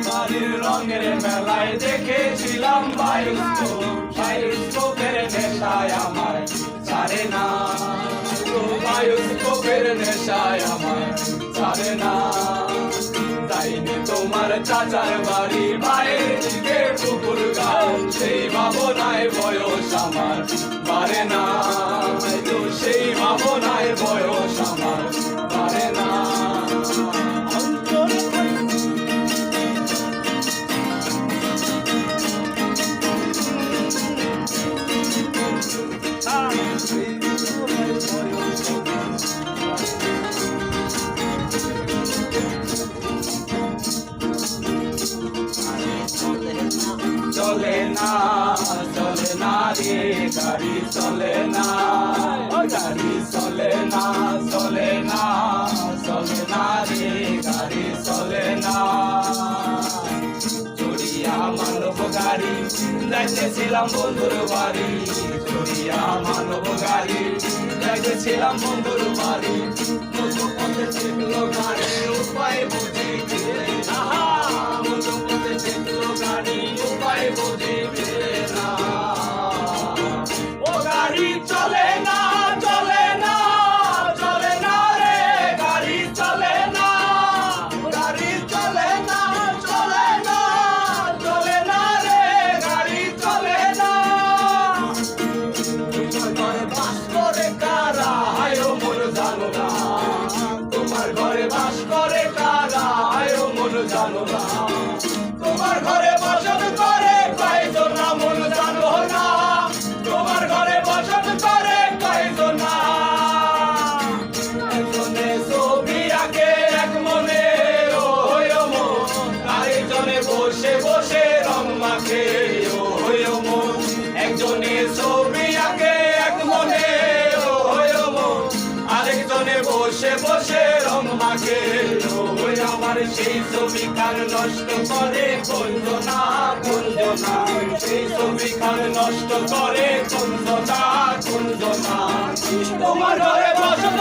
বাড়ির রঙের মেলায় দেখেছিলাম বায়োস্কোপের নেশায় আমার ছাড়ে না, বায়োস্কোপের নেশায় আমার ছাড়ে না। যাইনি তোমার চাচার বাড়ি, মায়ের দিকে পুকুর গান, সেই ভাবনায় বয়স আমার পারে না, সেই ভাবনায় বয়স আমার পারে না। চলে না চলে না রে গাড়ি চলে না, গাড়ি চলে না চলে না চলে না রে গাড়ি চলে না। চড়িয়া মানব গাড়ি যাইতেছিলাম বন্ধুর বাড়ি, চড়িয়া মানব গাড়ি যাইতেছিলাম বন্ধুর বাড়ি। মতো পথে ছিল গাড়ি উপায় বুঝি না, মতো পথে ছিল গাড়ি উপায় বুঝি না। ও গাড়ি চলে না চলে না চলে না রে গাড়ি চলে না, গাড়ি চলে না চলে না চলে না রে গাড়ি চলে না। তোমার বাস করে কারা আয়ো মন জানো না, তোমার ঘরে বাস করে কারা আয়ো মন জানো না, তোমার ঘরে বসত করে কয়জন মন জানো না, তোমার ঘরে বসত করে কয়জন। একজনে ছবি আঁকে এক মনে ও মন, আরেকজনে বসে বসে রং মাখে ও মন। একজনে ছবি আঁকে এক মনে ও মন, আরেকজনে বসে বসে রং মাখে ও আমার। সেই ছবি কার নষ্ট করে কুঞ্জনা কুঞ্জনা, সেই ছবি কার নষ্ট করে কুঞ্জনা কুঞ্জনা। তোমার ঘরে বসত